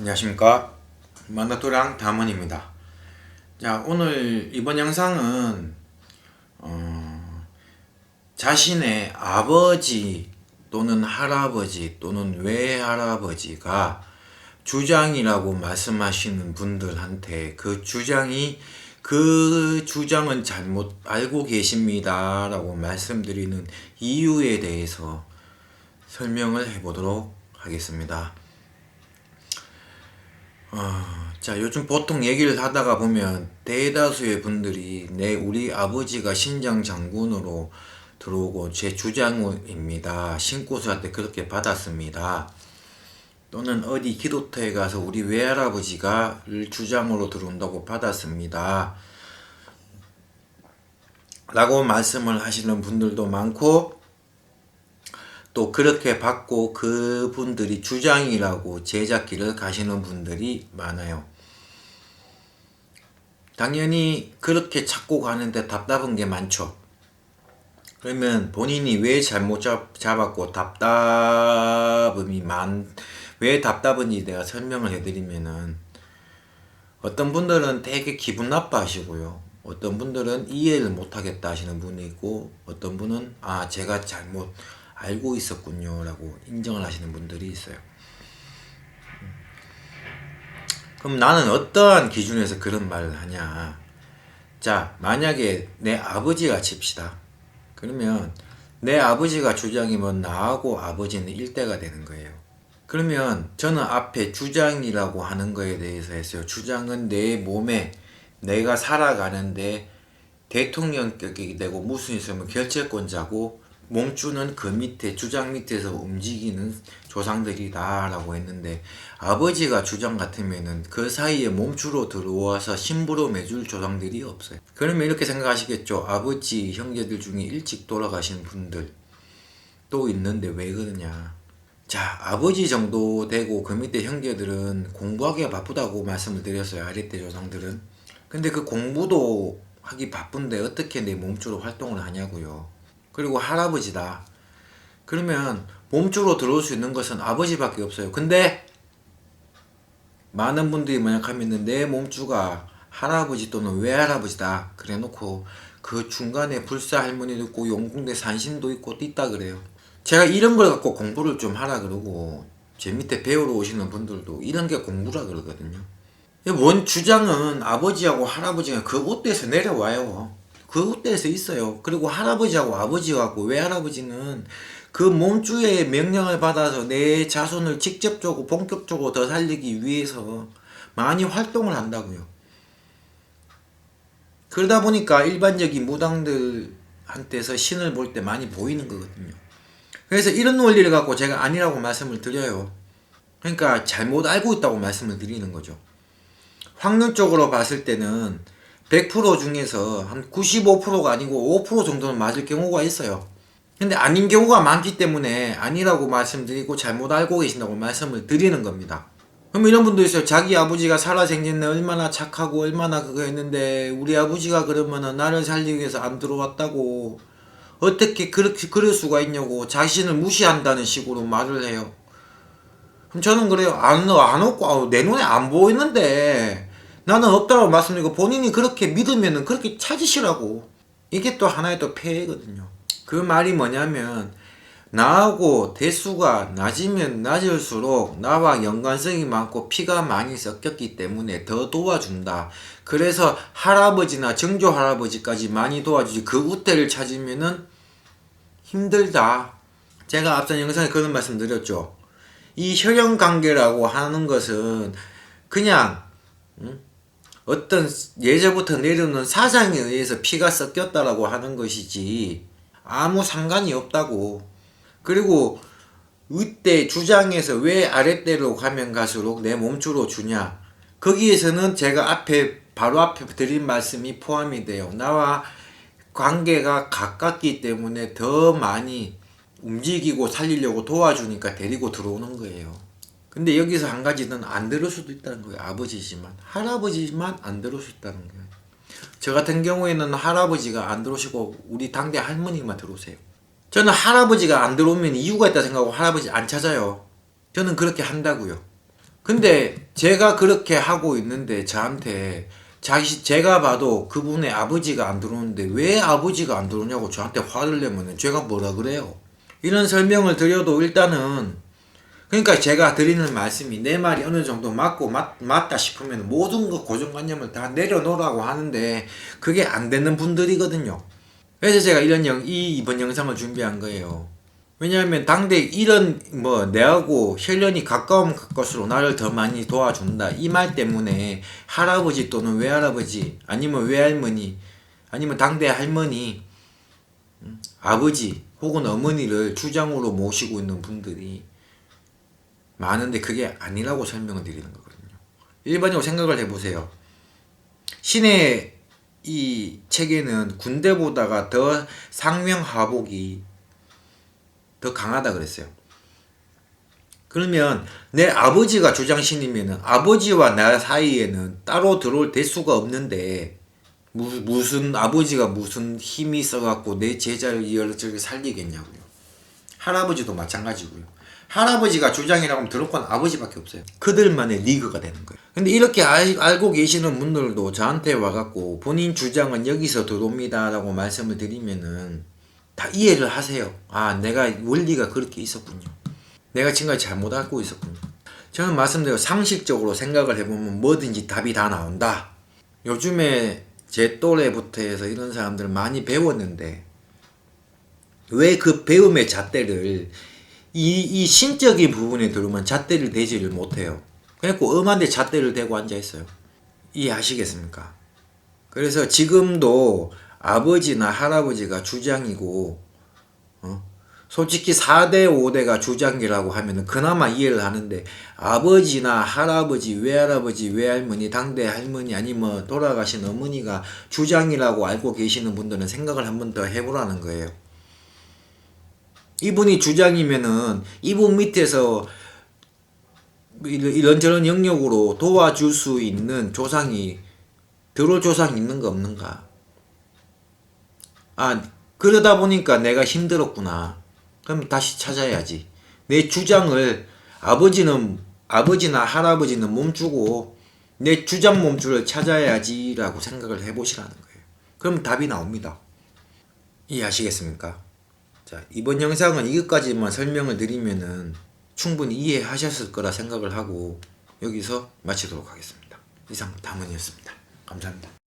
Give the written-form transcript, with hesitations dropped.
안녕하십니까, 만나토랑 담원입니다. 자, 오늘 이번 영상은 자신의 아버지 또는 할아버지 또는 외할아버지가 주장이라고 말씀하시는 분들한테 그 주장은 잘못 알고 계십니다 라고 말씀드리는 이유에 대해서 설명을 해보도록 하겠습니다. 자, 요즘 보통 얘기를 하다가 보면 대다수의 분들이 우리 아버지가 신장 장군으로 들어오고 제 주장입니다, 신고수한테 그렇게 받았습니다, 또는 어디 기도터에 가서 우리 외할아버지가 주장으로 들어온다고 받았습니다 라고 말씀을 하시는 분들도 많고, 또 그렇게 받고 그분들이 주장이라고 제작기를 가시는 분들이 많아요. 당연히 그렇게 찾고 가는데 답답한 게 많죠. 그러면 본인이 왜 잘못 잡았고 왜 답답한지 내가 설명을 해드리면은, 어떤 분들은 되게 기분 나빠하시고요, 어떤 분들은 이해를 못하겠다 하시는 분이 있고, 어떤 분은 제가 잘못 알고 있었군요 라고 인정을 하시는 분들이 있어요. 그럼 나는 어떠한 기준에서 그런 말을 하냐. 자, 만약에 내 아버지가 칩시다. 그러면 내 아버지가 주장이면 나하고 아버지는 일대가 되는 거예요. 그러면 저는 앞에 주장이라고 하는 거에 대해서 했어요. 주장은 내 몸에 내가 살아가는데 대통령격이 되고 무슨 있으면 결재권자고, 몸주는 그 밑에 주장 밑에서 움직이는 조상들이다 라고 했는데, 아버지가 주장 같으면은 그 사이에 몸주로 들어와서 심부름해줄 조상들이 없어요. 그러면 이렇게 생각하시겠죠. 아버지 형제들 중에 일찍 돌아가신 분들 또 있는데 왜 그러냐. 자, 아버지 정도 되고 그 밑에 형제들은 공부하기가 바쁘다고 말씀을 드렸어요, 아랫대 조상들은. 근데 그 공부도 하기 바쁜데 어떻게 내 몸주로 활동을 하냐고요. 그리고 할아버지다. 그러면 몸주로 들어올 수 있는 것은 아버지밖에 없어요. 근데 많은 분들이 뭐냐 하면은 내 몸주가 할아버지 또는 외할아버지다 그래 놓고 그 중간에 불사 할머니도 있고 용궁대 산신도 있고 있다 그래요. 제가 이런 걸 갖고 공부를 좀 하라 그러고, 제 밑에 배우러 오시는 분들도 이런 게 공부라 그러거든요. 원 주장은 아버지하고 할아버지가 그 옷대에서 내려와요. 그 옷대에서 있어요. 그리고 할아버지하고 아버지하고 외할아버지는 그 몸주의 명령을 받아서 내 자손을 직접적으로 본격적으로 더 살리기 위해서 많이 활동을 한다고요. 그러다 보니까 일반적인 무당들한테서 신을 볼 때 많이 보이는 거거든요. 그래서 이런 원리를 갖고 제가 아니라고 말씀을 드려요. 그러니까 잘못 알고 있다고 말씀을 드리는 거죠. 확률적으로 봤을 때는 100% 중에서 한 95%가 아니고 5% 정도는 맞을 경우가 있어요. 근데 아닌 경우가 많기 때문에 아니라고 말씀드리고 잘못 알고 계신다고 말씀을 드리는 겁니다. 그럼 이런 분도 있어요. 자기 아버지가 살아생전에 얼마나 착하고 얼마나 그거 했는데 우리 아버지가 그러면은 나를 살리기 위해서 안 들어왔다고 어떻게 그렇게 그럴 수가 있냐고 자신을 무시한다는 식으로 말을 해요. 그럼 저는 그래요. 안 없고 내 눈에 안 보이는데 나는 없다고 말씀드리고, 본인이 그렇게 믿으면은 그렇게 찾으시라고. 이게 또 하나의 또 폐해거든요. 그 말이 뭐냐면, 나하고 대수가 낮으면 낮을수록 나와 연관성이 많고 피가 많이 섞였기 때문에 더 도와준다. 그래서 할아버지나 정조 할아버지까지 많이 도와주지 그 우대를 찾으면은 힘들다. 제가 앞선 영상에 그런 말씀 드렸죠. 이 혈연관계라고 하는 것은 그냥 어떤 예전부터 내려오는 사상에 의해서 피가 섞였다라고 하는 것이지 아무 상관이 없다고. 그리고 윗대 주장에서 왜 아랫대로 가면 갈수록 내 몸주로 주냐, 거기에서는 제가 바로 앞에 드린 말씀이 포함이 돼요. 나와 관계가 가깝기 때문에 더 많이 움직이고 살리려고 도와주니까 데리고 들어오는 거예요. 근데 여기서 한 가지는 안 들을 수도 있다는 거예요. 아버지지만 할아버지만 안 들을 수 있다는 거예요. 저 같은 경우에는 할아버지가 안 들어오시고 우리 당대 할머니만 들어오세요. 저는 할아버지가 안 들어오면 이유가 있다 생각하고 할아버지 안 찾아요. 저는 그렇게 한다고요. 근데 제가 그렇게 하고 있는데 저한테 제가 봐도 그분의 아버지가 안 들어오는데 왜 아버지가 안 들어오냐고 저한테 화를 내면은 제가 뭐라 그래요? 이런 설명을 드려도 일단은, 그러니까 제가 드리는 말씀이 내 말이 어느 정도 맞다 싶으면 모든 거 고정관념을 다 내려놓으라고 하는데 그게 안 되는 분들이거든요. 그래서 제가 이번 영상을 준비한 거예요. 왜냐하면 당대 이런 내하고 혈연이 가까우면 가까울수록 나를 더 많이 도와준다 이 말 때문에 할아버지 또는 외할아버지 아니면 외할머니 아니면 당대 할머니, 아버지 혹은 어머니를 주장으로 모시고 있는 분들이 많은데 그게 아니라고 설명을 드리는 거거든요. 일반적으로 생각을 해보세요. 신의 이 책에는 군대보다가 더 상명하복이 더 강하다 그랬어요. 그러면 내 아버지가 주장신이면은 아버지와 나 사이에는 따로 들어올 대수가 없는데 무슨 아버지가 무슨 힘이 있어갖고 내 제자를 이어저기 살리겠냐고요. 할아버지도 마찬가지고요. 할아버지가 주장이라고 하면 들을 건 아버지밖에 없어요. 그들만의 리그가 되는 거예요. 근데 이렇게 알고 계시는 분들도 저한테 와갖고 본인 주장은 여기서 들어옵니다 라고 말씀을 드리면은 다 이해를 하세요. 아, 내가 원리가 그렇게 있었군요. 내가 지금까지 잘못 알고 있었군요. 저는 말씀드려 상식적으로 생각을 해보면 뭐든지 답이 다 나온다. 요즘에 제 또래부터 해서 이런 사람들 많이 배웠는데 왜 그 배움의 잣대를 이 신적인 부분에 들어오면 잣대를 대지를 못해요. 그래갖고 엄한데 잣대를 대고 앉아있어요. 이해하시겠습니까? 그래서 지금도 아버지나 할아버지가 주장이고 솔직히 4대 5대가 주장이라고 하면은 그나마 이해를 하는데 아버지나 할아버지, 외할아버지, 외할머니, 당대 할머니 아니면 돌아가신 어머니가 주장이라고 알고 계시는 분들은 생각을 한 번 더 해보라는 거예요. 이분이 주장이면은 이분 밑에서 이런저런 영역으로 도와줄 수 있는 조상이 들어올 조상이 있는 거 없는가? 아, 그러다 보니까 내가 힘들었구나. 그럼 다시 찾아야지. 내 주장을 아버지나 할아버지는 몸주고 내 주장 몸주를 찾아야지 라고 생각을 해보시라는 거예요. 그럼 답이 나옵니다. 이해하시겠습니까? 자, 이번 영상은 이것까지만 설명을 드리면은 충분히 이해하셨을 거라 생각을 하고 여기서 마치도록 하겠습니다. 이상 담은이었습니다. 감사합니다.